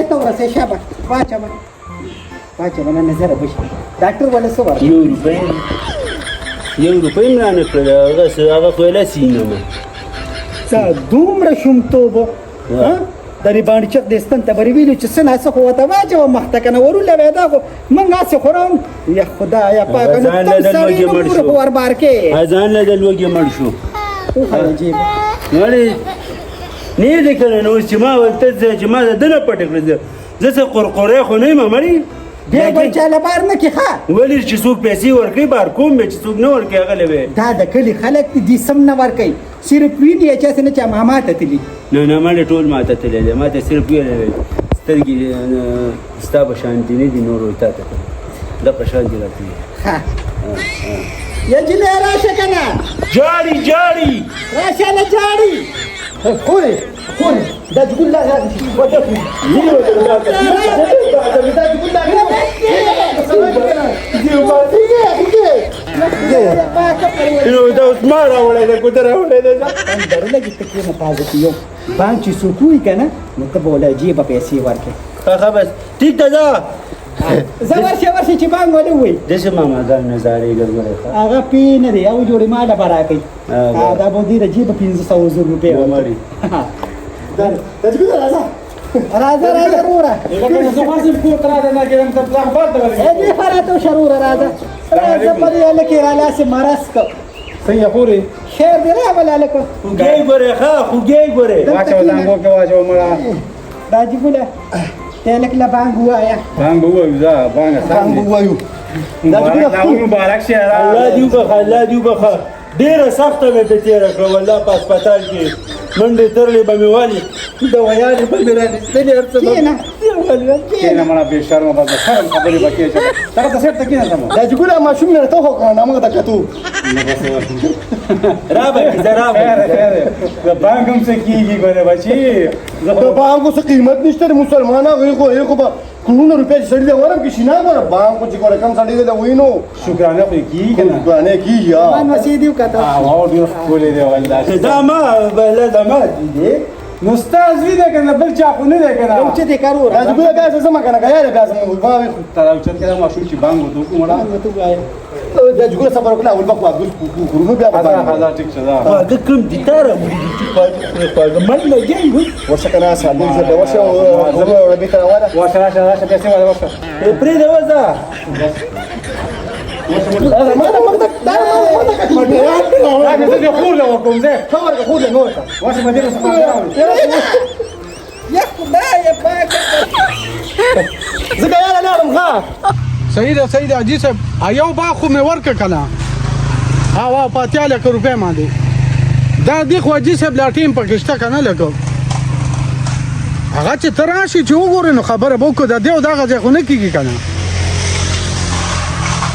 ته ورسې شابه واچوه نه نظر بشي ډاکټر ولا څه ورکړي 1 روپۍ مې رانه کړله هغه خو یې لاسینه مې څه دومره شومتوب د ریبانډچک دستن ته بری ویلو چې څه ناڅه خو ورته واچوه مخ ته که نه ورولې وی دا خو موږ هسې خورم یا خدایه پاکه نو تم سړی نو پوره په وربار کې ځان له د لوږې مړ شو عجیبه ولې نه دی که نه نو اوس چې ما ورته چې ما د ده نه پټه کړه زه څه قرقرې خو نه یم مړی بیا بل چا له بار نه کړي ښه ولې چې څوک پیسې ورکوي بار کوم به چې څوک نه ورکوي هغه له به دا د کلي خلک دي سم نه ورکوي صرف ویني یې چاسې نه چا ماما ته تلي نه ما له ټول ما ته تللی دی ما ته صرف ویلی دی سترګې ستا په شان دي نه دي نور تا ته دا په شان دي راته دي ښه یا جلۍ راشه که نه جاړي راشه نه جاړي خورې دا جګون لا دا اوس ما راوړی دی کوته راوړی دی درونه کې تکې مفاظت یو بانک چې څوک وي که نه نو ته به ول عجیبه پیسې ورکړې ښه بس ټیک ده ځه زه ورشه چې بانک ونه ووایي داسې ماماګان نه زارېږه ګوره هغه پې نه دی یو جوړې ماله به راکوي دا به دې د جیبه 500 روپۍ مړي راځه وروره دې فراتو شه وروره راځه زه په دې هلکې رالاسې مرس که څنګه خورې خیر دې راوله هلکه خوږې ګورې ښه خوږې ګورې واچوه زانګو کې واچوه مړه راجي ګله ته هلک له بانک ووایه بانګ ووایو ځه بانګ ووایو مبارک شه الله دې وبخه ډېره سخته مې پې تېره کړه والله په هسپتال کې منډې ترلې به مې والي دوایانې به مې رانیستلې هر څه کېنه مړه بې شرمه به شرم خبرې به کېږي دغه ته سیټ ته کېنه ته دا چې ګوله ماشوم مې راته وکړه نه موږ ته کتو رابه زه خیر د بانک هم څه کېږي ګوره بچي د بانکو څه قیمت نشته د مسلمان هغوی خو به کلونه روپۍ چې سړي ته ورم کې شي نه ګوره بانکو چې ګوره کم سړي دی د وینو شکرانه خو یې کېږي که نه شکرانه کېږي مان مسیح دې وکته او ډېر ښکلی دی والله دا ما دي نو ستا زوی دی که نه بل چا خو نه دی که نه چې دې کار وره دا چې ګوره بیا زه ځمه که نه که یاره بیا زموږ ما وي تر اوچت کې دا ماشوم چې بانګ ورته وکړو مړه دا چې ګوره صبر وکړه اول به خو کورونو بیا به هزار ټیک شه دا خواږه کوم دي تا راوړي دي چې خواږه من لګیا وي ورشه که نه سالم زه به ورشه وړه بېرته راوړه ورشه راشه پیسې واده ورشه پرېږده وځه زه دې خور له ورکوم زه ښه ورکړه خور له نور ته ورشه به دې رسم یا خدایه پاکه زه که یاره لاړم ښه صحیح ده حاجي صاحب یو باغ خو مې ورکړه که نه او په 80 لکه روپۍ باندې دا دې خو حاجي صاحب لا ټیم پکې شته که نه لږ هغه چې ته راشي چې وګورې نو خبره به وکړو د دې او دغه ځای خو نه کېږي که نه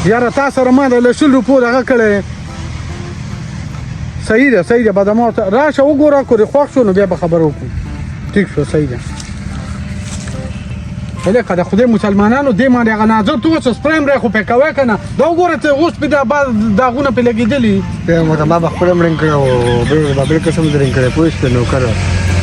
یاره تا سره ما د 100 روپو دغه کړی صحیح ده به د ما راشه وګوره که دې خوښ شو نو بیا به خبره وکړو ټیک شو صحیح ده لکه د خدای مسلمانانو دې باندې هغه نازک تو اوس سپریم رې خو پې کوی که نه دا وګوره ته اوس پې داغونه پې لګېدلي ما به خپله مړینګ کړی او بل قسم درینګ کړی پوه شوې نوکر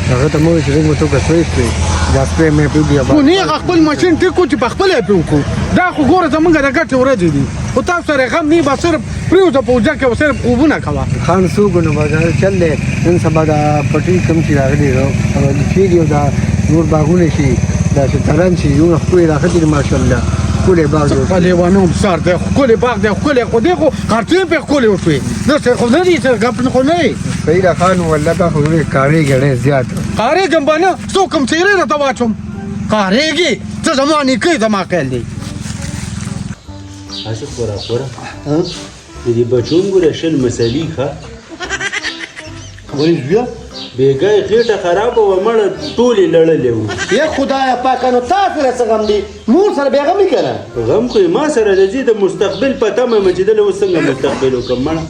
هغه ته مو وایي چې رنګ به توګه سوی شوې دا سپرې مې پرېږدي خو نه هغه خپل ماشین ټیک کړو چې په خپله یې پې وکړو دا خو ګوره زمونږ د ګټې ورځې دي خو تاسو سره غم نه به صرف پرېوځه په اوجه کې به صرف خوبونه کوه خان څوک نو بازار چل دی نن سبا دا پټي کم چې راغلي کېږي او دا نور باغونه شي دا چې ترن شي یو ښکلې راښتې دي ماشاءالله ښکلی باغ جوړ په لیوانو بسار دی ښکلی باغ دی ښکلی خو دی خو خرڅې پې ښکلې وشوې داسې خو نه دي ګپ خو نه دی فريده خان والله دا خو کارېږي ډېر زیات کارېږم به نه څوک هم څېرې راته واچوم کارېږي ته زما نیکه زما خیال دی هسې خورا د دې بچو هم ګوره شل مسلې ښه ولې زویه بېګای خېټه خرابه وه مړه ټولې لړلې وو یا خدایه پاکه نو تا سره څه غم دی مور سره بیا غم نه که نه غم خو یې ما سره د دې د مستقبل په تمه یم چې دله اوس څنګه مستقبل وکړم مړه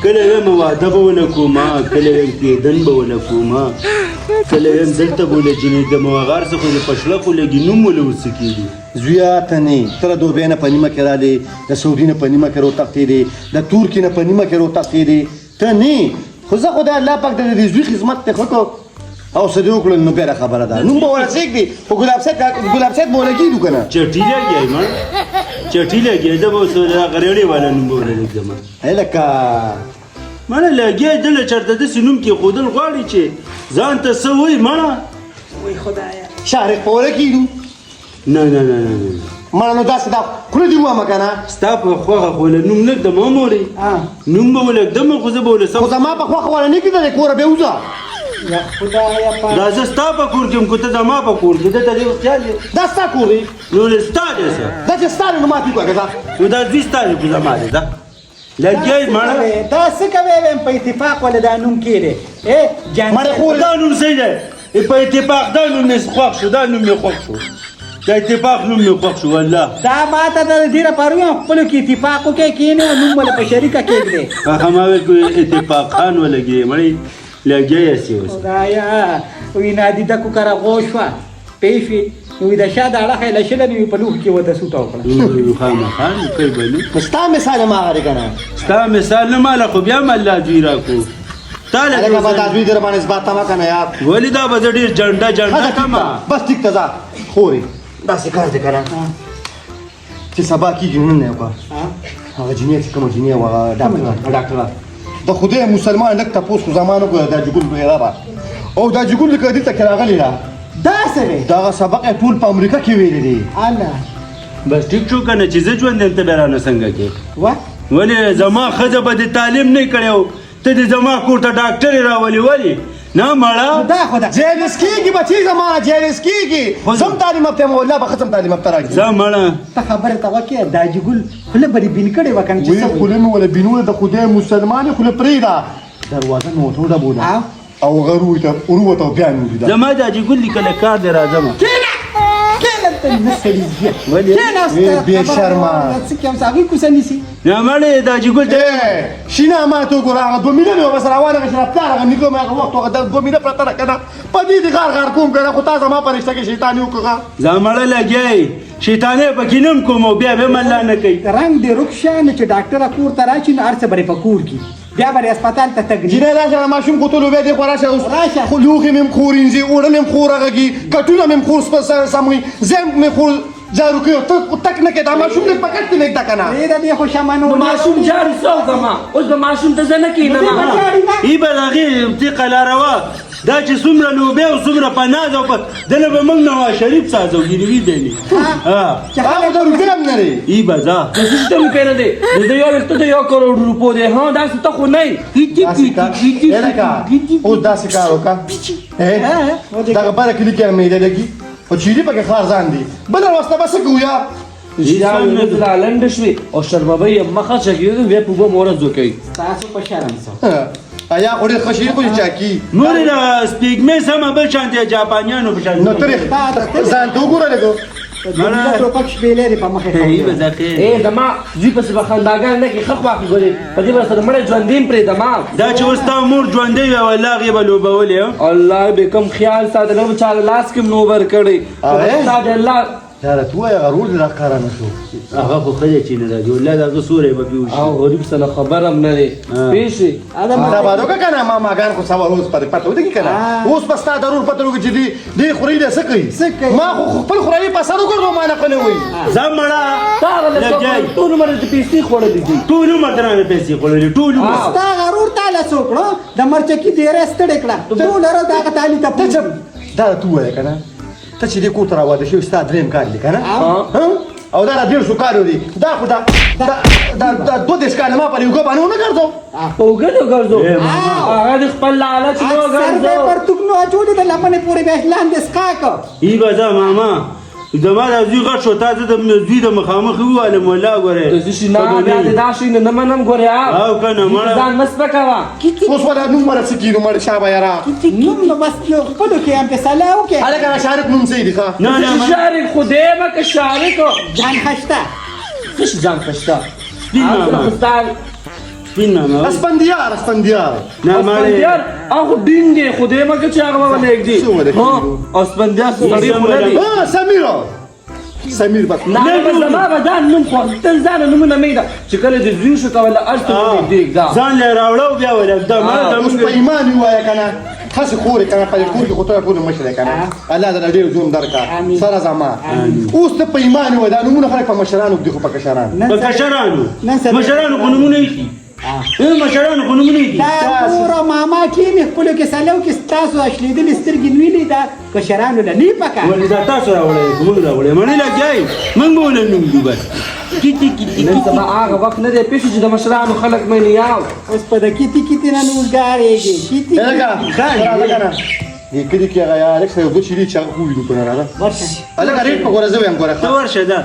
کله ویم واده به ونه کومه کله ویم کېدن به ونه کومه کله ویم دلته به ونه جنېږدم او هغه هر څه خو د پشله خو لګي نوم ونه اوس څه کېږي زویه ته نه ته د دوبۍ نه په نیمه کې رالی د سعودي نه په نیمه کې راوتښتېدې د تورکي نه په نیمه کې راوتښتېدې ته نه خو زه خو د الله پاک د دې زوی خدمت ته ښه کوم او څه دې وکړل نو بیا خبره ده نوم به ورسېږ دي په ګلاب صاحب به ولګېدو که نه چټي لګي مړه چټي لګي دا به اوس غریړې والا نوم به ولګېږدم لکه مړه لګي دله چېرته داسې نوم کېښودل غواړي چې ځان ته څه وایي مړه شارق په ولګېدو نه نه نه نه نه مړه نو داسې دا خوله دې ووامه که نه ستا په خوښه خو له نوم لږ د ما مورې نوم به ولږدم خو زه به خو زما په خوښه والا نه کېدلی کوره بیا وځه یا خدایا پاک دا زه ستا په کور کې یم که ته زما په کور کې ده ته دې خیال دی دا ستا کور دی نو ستا دی څه دا چې ستا دی نو ما پې کوه که ځه نو دا دوی ستا دی که زما دی ده لګي مړه دا څه کوې ویم په اتفاق ولې دا نوم کېدی مړه خور دا نوم صحیح دی په اتفاق دا نوم مې خوښ شو دا نوم مې خوښ شو دا اتفاق نوم مې خوښ شو والله دا ما ته د دې لپاره ویم خپلو کې اتفاق وکړې کښېنې او نوم ولې په شریکه کېږدې هغه ما ویل اتفاق خان ولګي مړی لګي یې اوس خدایا وی نادیده کو کره غوښ وه پوه شوې نو د شا د اړخه یې لشله نو په لوښ کې ورته سوټه وکړه خامخا نو کوي به نه نو ستا مثال هم هغه دی که نه ستا مثال نه ماله خو بیا هم الله دوی راکړو تا هلکه به دا لګي دوی در باندې اثبات ته مه که نه یار ولې دا به زه ډېر جنډه کمه بس ټیک ته ځه خورې داسې کار دی که نه چې سبا کېږي نن نه وکړه هغه جینۍ چې کومه جینۍ وه ډاکټره د خدای مسلمان لږ تپوس خو زما نه وکړه دا جګون بهیره به او دا جګون لکه دلته کې راغلې ده دا څه دی دغه سبق یې ټول په امریکا کې ویلی دی الله بس ټیک شو که نه چې زه ژوند یم ته بیا رانه څنګه کې وه ولې زما ښځه به د تعلیم نه کړی ته دې زما کور ته ډاکټرې راولې ولې نه مړه دا خو دا جیلس کېږي بچي زما جیلس کېږي زم تعلیم یافته یم والله به ښه زم تعلیم یافته راځي ځه مړه ته خبره ته وکړې دا جګول خوله به دې بین کړې وه که نه چې وی څه وایي؟ خوله مې وله بینونه د خدای مسلمان یې خوله پرېږده دروازه مې ورته وډبوله او هغه ورووته او بیا مې ولیده زما دا چې ګل لیکلی کار دی راځم کېنه ته نه سړي زیات ولې کېناسته بې شرمه. څه کوم څه هغوی کوڅه نیسي نه مړې دا چې ګل شینه ما ته وګوره هغه 2 میلیونه یې ورسره روانه کړه چې رفتار هغه نیکه مې هغه وخت هغه 2 میلیونه پرته ده که نه په دې دې غار کوم که نه خو تا زما په رشته کې شیطاني وکړه ځه مړه لګی شیطانې پکې نه م کوم او بیا به م الله نه کوي رنګ دې روک شه نو چې ډاکټره کور ته راشي نو هر څه به یې په کور کي بیا به یې هسپتال ته تګ جینۍ راشه ماشوم کوتلو بیا دې خوا راشه اوس راشه. خو لوښي مې هم خور وینځي اوړه مې هم خور هغه کي کټونه مې هم خور سموي زه مې خور جارو کوي ته تک نه کې دا ماشوم دې پکټ کې نه ده که نه دې د دې خو شمنو ماشوم جارو څو زما اوس به ماشوم ته زه نه کېږدم ای به د هغې تیقه لاروا دا چې څومره لوبې او څومره پناز او دله به موږ نواز شریف سازو ګیروي دی هغه د روپۍ هم نه دی ای به ځه د سیستم کې نه دی د یو وخت د 1 کروڑ روپو دی ها داسې ته خو نه داسې کار اوس داسې کار وکړه دغه بله کلي کې میده لګي او چیرې پکې خار ځان دي بله وسته به څه کوو یار یا لنډ شوې او شرموی یې مخه چکېږي بیا په اوبه مورز وکوي تاسو په شرم سو ایا خو ډېر ښه شي خو چې چاکي نورې د سپېږمۍ سمه بل شان دی جاپانیانو په شان نو ترې ځان ته وګوره لږ د ټوپک شپېلې دې په مخې ای به ته ځه خیر ای زما زوی پسې به خنداګان نه کړي ښه خواږه ګورې په دې به سره مړی ژوندی م پرېږده ما دا چې اوس تا مور ژوندی وي والله هغې به لوبولې الله به کوم خیال ساته نه به چا لاس کې م نوبر کړی ستا د الله یاره ته وایه هغه رول دې راښکاره نه شو هغه خو ښه دی چې نه راځي والله د هغه سوری به پې وشي او غریب سره خبر هم نه دی پوه شوې دا باد وکړه که نه ماګان خو سبا روز پته ولګي که نه اوس به ستا ضرور پته لګي چې دې خوري دې څه کوي ما خو خپل خورایي په سر وګرځو ما نه ښه نه وایي ځه مړه تا هغه لګی ټول عمر د پیسې خوړلې دي ټول عمر درانه پیسې خوړلې ټول عمر ستا غرور تاله څوکړو د مرچکي ډېره ستړې کړه ټول ورځ دغه تالي ته ته دا ته ووایه که نه ته چې دې کور ته راواده شوي ستا درېیم کال دی که نه او دا 150 کالو دی دا خو دا 2 کاله ما پر یو ګو باندې ونه ګرځو په اوږه دې ګرځو هغه د خپل لالچ نه سر دې ګرځو پر توګنو اچولې د لمنې پورې به لاندې سکاک ای به ځه ماما زما دا زوی غټ شو تا زه د زوی د مخامخ ووالم والله ګورې د شي نه بیا دې دا شي نه منم ګورې او که نه مړه ځان مس پکوه اوس ولا نوم ورته څه کینو مړ شابه یاره نوم نو بس یو خپلو کې هم پسله وکړې هلکه شارک نوم صحیح دی ښه نه نه شارک خدای به که شارک ځان خشته څه ځان کشته سپین ماما سپین ماما اسپندیار نه مړې یار هغه دین دی خدای به که چې هغه به ولېږدي ها اسپندیار سړی خو نه دی سمیر بس نه به زما به ځان نوم خو تل ځان نومونه مې ده چې کله د زوی شو کوله هلته مې دیږ دا ځان له راوړه او بیا ولېږده مړه اوس په ایمان ووایه که نه خاص خوري کنه په کور کې خطر ټول مشره کنه الله دې ډېر ژوند درکا سره زما اوس ته په ایمان و دا نمونه خلک په مشرانو دي خو په کشرانو په مشرانو خو نمونه دي مشرانو خو نمونه دي دا مور ماما کې مې خپل کې سلو کې تاسو اصلي دل سترګې ویلې دا کشرانو نه نه پکا ولې دا تاسو راوړې کوم راوړې مړې لګای موږ بوله نوم دی بس نن سبا هغه وخت نه دی پېښ چې د مشرانو خلک مې نه یاو اوس په د کیتی نه نوګارېږي کیتی لکه دې کلی کې هغه یا الکس یو بچی دی چې هغه خو ویني کنه راځه ورشه الکه ریټ په ګوره زه وایم ګوره ته ورشه دا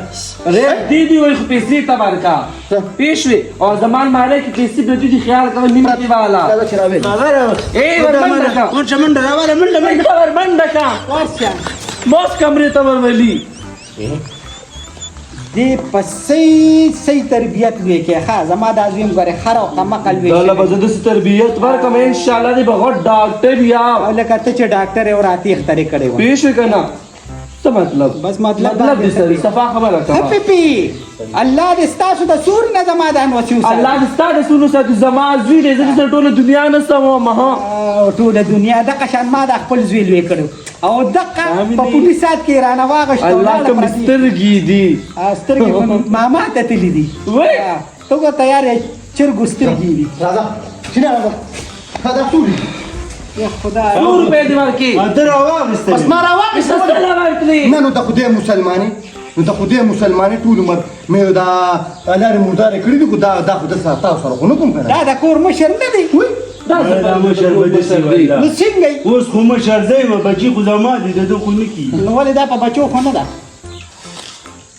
ریټ دی وای خو پیسې تبارکا پیښوي او زمان مالک پیسې به دې خیال کوي نیمه دی والا دا چې راوي اے ورمنډه کا ورشه منډه راواله منډه ورمنډه کا ورشه موس کمرې ته ورولي دې په صحیح تربیت وې کې ښه زما د ازویم غره خر او قمقل وې الله به زده تربیت ورکم ان شاء الله دې بغټ ډاکټر یا او لکه ته چې ډاکټر او راتی اخترې کړې و پیښ کنه څه مطلب بس مطلب دې سړي صفا خبره کوه پی الله دې ستاسو د سور نه زما د انوسیو الله دې ستاسو سونو ساتي زما زوی دې زړه ټوله دنیا نه سمو ما ټوله دنیا د قشان ما د خپل زوی لوي کړو او دقه په پولیس سات کې رانه واغښت الله کوم سترګي دي سترګې ماما ته تللی دي وای ته کو تیار یې چرګ سترګې دي راځه شنو راځه دا ټول یا خدا 100 روپے دی ورکی در واغسته بس ما راوغسته استلا ورکلی نه نو د خدای مسلمانی نو د خدای مسلمانی ټول عمر مې دا الار مردار کړی دی خو دا خو د تاسو سره خو نه کوم کنه دا د کور مشر نه دی دا مشر به دې نو څنګه اوس خو مشر دی و بچی خو زما دي د خو نه کی نو ولې دا په بچو خو نه ده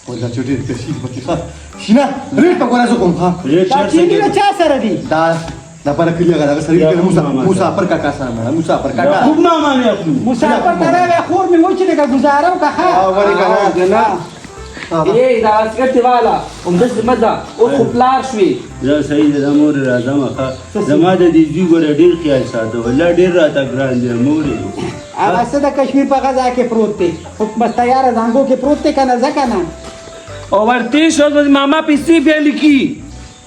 ولا چې ډېر کسي پکې ښه شنه ریټ په ګوره زه کوم ښه دا چې نه چا سره دی دا پر کلی هغه سره کې مسافر کاکا سره مسافر کاکا خوب ما مانی خپل مسافر ترې خور می وچې لګه گزارو که ها ولی کنه اے دا اسکت والا دس مزه او خو پلار شوي زه صحیح د مور راځم ښه زما د دې زوی ګوره ډېر خیال ساته ولا ډېر راته ګران دی مور هغه څه د کشمیر په غزا کې پروت دی خو بس تیار زنګو کې پروت دی کنه ځکه نه او ورته شو ماما پیسې به لیکي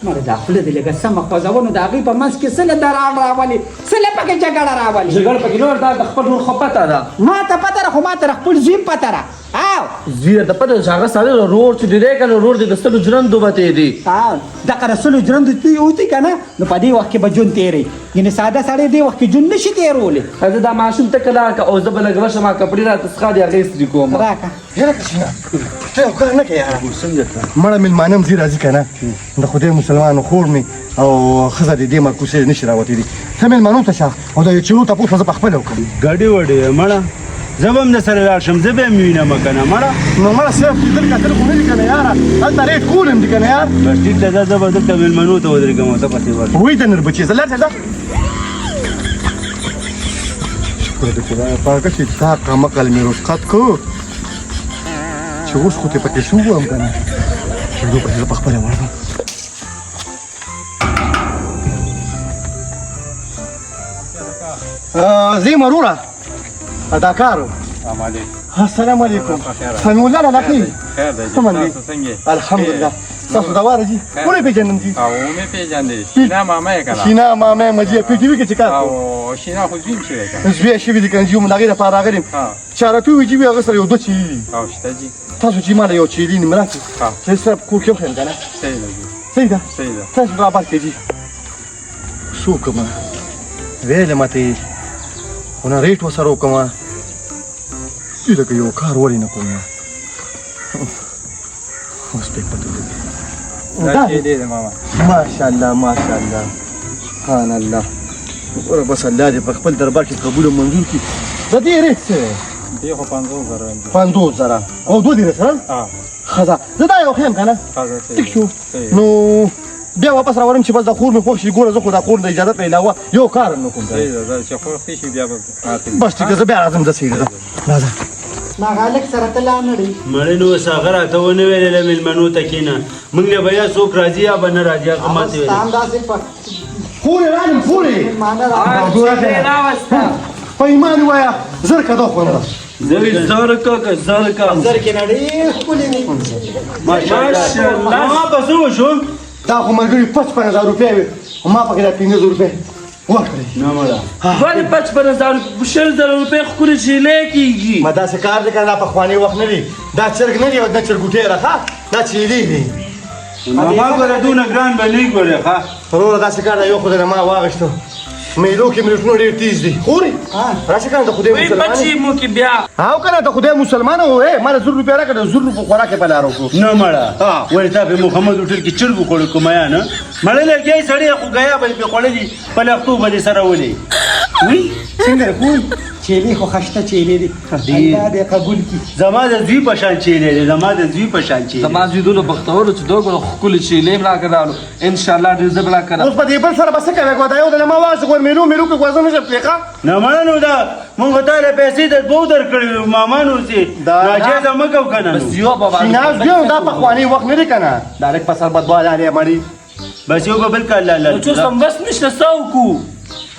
مړه دا خپل دی لکه سم خوځونو د هغې په منځ کې څه له دران راولي څه له پکې جګړه راولي جګړه پکې نور دا د خپل نور خو پته ده ما ته پته ده خو ما ته خپل زوی پته ده او زیره د پته چې هغه سره رور چې دی کنه رور د ستلو ژوند دوبته دی دغه رسول ژوند دی اوتی کنه نو په دې وخت کې به ژوند تیری یعنی ساده سړی دې وخت کې ژوند نشي تیرولی زه دا ماشوم ته کله او زه به لږ شم کپړې را تسخا دی هغه استری کوم راکه هره کښینه ته کار نه کوي څنګه مړه مل مانم زی راځي کنه د خدای مسلمانانو خور می او خزه دې ما کوسه نشي راوتی دي سمل مانو ته شاه او دا چې ته په ځپخ په لوکم ګاډي وړي مړه زبم د سره راشم زبې مینه مکنه مړه نو مړه صرف دل کتل خو نه کنه یار هل ریټ کولم دي کنه یار بس ټیک ته زه به دلته مېلمنو ته ودرېږم ته پسې ورشه وای د نر بچي زلات ده شکر دې خدای پاک چې تا کوم کل مې رسخت کو چې اوس خو ته پکې شو هم کنه چې دوی په خپل ورته زي مرورة أداكارو السلام عليكم سامي ولا لا خير خير الحمد لله تاسو دا واره جی ولې پیژنم جی او مې پیژندې شینا ماما یې کړه شینا ماما مې په ټي وي کې چکا او شینا خو زویم شوی کړه زوی شي دي کنه چې موږ هغه لپاره راغلم چارته وی جی هغه سره یو دوه چی او شته جی تاسو چې مال یو چی دي مراتي چې سره کو کې خل کنه صحیح سیدا تاسو را بار کې جی شو کومه ویله ماته ونه ریټ وسره کومه دې یو کار ولې نه کوم اوس په پټه دا دې ماما ماشاءالله ماشاءالله سبحان الله ور بس الله دې په خپل دربار کې قبول او منظور کړي د دې ریټ څه دې خو 500 500 او دوه دې سره خزا زه دا یو خیم کنه ټیک شو نو بیا واپس راورم چې بس د خور مې خوښ شي ګوره زه خو د خور د اجازه په علاوه یو کار نه کوم صحیح ده چې خور خې شي بیا بس ټیک زه بیا راځم د سیده راځه ما غالک سره تلا نه دی مړ نو ساغره ته ونه ویلې مېلمنو ته کینا موږ له بیا څوک راځي یا بن راځي هغه ماته ویل ستام داسې په خورې راځم خورې معنا راوسته په ایمان وایا زر کده خوانده زوی زرکا که زرکا زر کې نړۍ خپلې نه ماشاءالله ما پسو شو دا خو مرګري 55000 روپۍ وي او ما پکې دا 15000 روپۍ وکړي نه مړه ولې 55,000 شل روپۍ ښکلې چیلې کېږي ما داسې کار دی که دا پخواني وخت نه دی دا چرګ نه دی او دا چرګوټی راښه دا چیلې دي ماما ګوره دونه ګران به نه ګورې ښه وروره داسې کار دی یو خدای نه ما واغېشتو میلو کې ملیټونه ډېر تیز دي خورې راشه کنه د خدای وایي مسلمان بچي مو کې بیا او کنه د خدای مسلمان و ما له 100 روپیا راکړه 100 روپو خوراک په لار وکړو نه مړه ولې تا په محمد هوټل کې چرګ وخوړ کوم یا نه مړه لګي سړی خو غیا به په خوړلې په لختو باندې سره ولې وی څنګه کوی چيلي خو خشته چيلي دي الله دې قبول کړي زما د دوی په شان چیلې زما د دوی په شان چیلې زما زیدونه بختور چې دوه ښکلې چیلې را کړالو ان شاء الله دې زبلا کړه اوس په دې بل سره بس کوي غواړم یو د ما واس غوړ میلو کې غوځم نشه پلیکا نه مړه نو دا مونږ ته له پیسې د دوه درکړې مامانو چې راځي زما کو کنه بس یو بابا سیناز دیو دا پخوانی وخت نه دی کنه ډایرکټ په سر بدواله لري مړی بس یو بل کال لا نو چې سم بس نشته ساوکو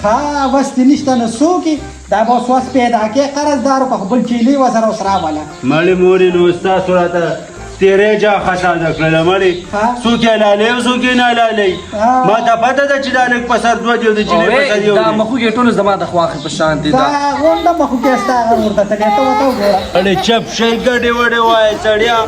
ها وست نشته نو سوکي دا به وسواس پیدا کې قرضدار په خپل چيلي وسره وسره والا مړی مورې نو ستا سورته تیرې جا خساده کړل مړی سو کې لاله او سو کې نه لاله ما ته پته ده چې دا لک په سر دوه دی چې نه په سر یو دا مخو کې ټول زما د خواخې په شان دي دا غونډه مخ کې استا ورته ته ته وته اړې چپ شي ګډې وډې وای چړیا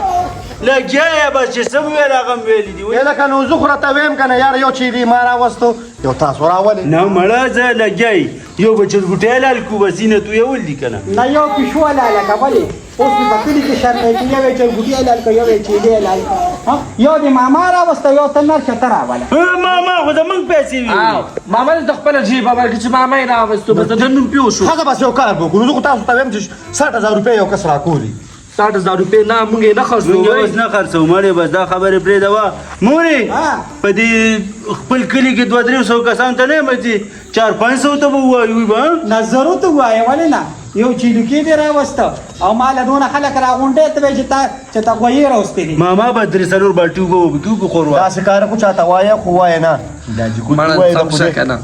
لګیا بس چې سم ویل هغه ویل دي ویل کنه زه خو راته ویم کنه یار یو چی دی ما راوستو یو تاسو راولې نه مړه زه لګی یو بچر ګټه لال کو وسینه تو یو ولدي کنه نه یو پښو لاله کولې اوس په کلی کې شرط دی چې یو چې ګډي لال کو یو چې دی لال یو د ماما راوسته یو تنر چتر والا ماما خو زمونږ پیسې وی ماما د خپل جیب باندې چې ماما یې راوستو بس د نوم پیو شو هغه بس یو کار وکړو زه خو تاسو ته ویم چې 60000 روپۍ یو کس راکولي 60,000 روپۍ نه مونږ یې نه مونږ خرڅو اوس نه خرڅو مړې بس دا خبرې پرې دوا مورې په دې خپل کلی کې 200-300 کسان ته نه مځي 400-500 ته وایو به نظر ته وای ولې نه یو چې لکې دی راوسته او مال دونه خلک راغونډې ته چې تا غوي راوستې دي ماما به درې سرور بالټو به کیو خوروا دا سکار کو چاته وای خو وای نه دا چې مړه وای سم شه کنه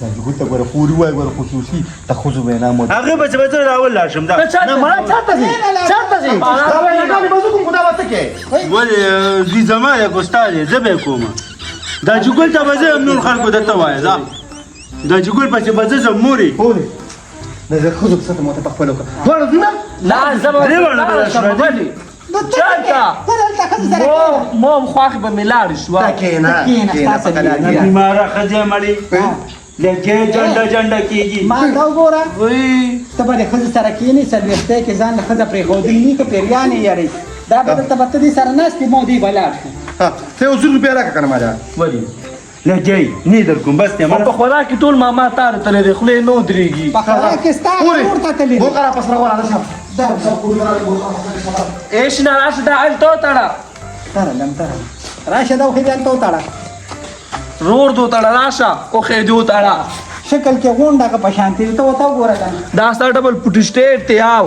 دا چې ته ګوره خوري وای ګوره خصوصي ته خو زه وینا مو هغه به څه راول لاشم دا نه مړه چاته دي چاته دي دا وای نه به کوم خدا وته کې ولې دې زمانه ګستاله زبې کومه دا جګل ته به زه نور خلکو دته وای دا جګل په څه به زه موري نه زه خو زه ته مو ته خپل وکړه ورته نه لا زما مو خواخ به ملار شو بیماره خځه مړی لکه جنډا کیږي ما دا وګوره وای ته به خځه سره کینی سلوسته کې ځان خځه پرې خودی نه کې پیریانې یاري دا به ته به دې سره ناس کې مو دی بلار ها ته 100 روپیا راکړه کنه ما ولی لګي نه در کوم بس ته ما په خوراک کې ټول ماما تار تلې د خلې نو دريږي په خوراک کې ستا ورته تللی وو کرا پس راوړل شه دا ايش نه راشه دا ال تو تړه تر لم تر راشه دا خو دې ته تاړه رور دو تړه راشه او خې دو تړه شکل کې غونډه کا پشانتی ته وته وګوره دا ستا ډبل پټ سټیټ ته آو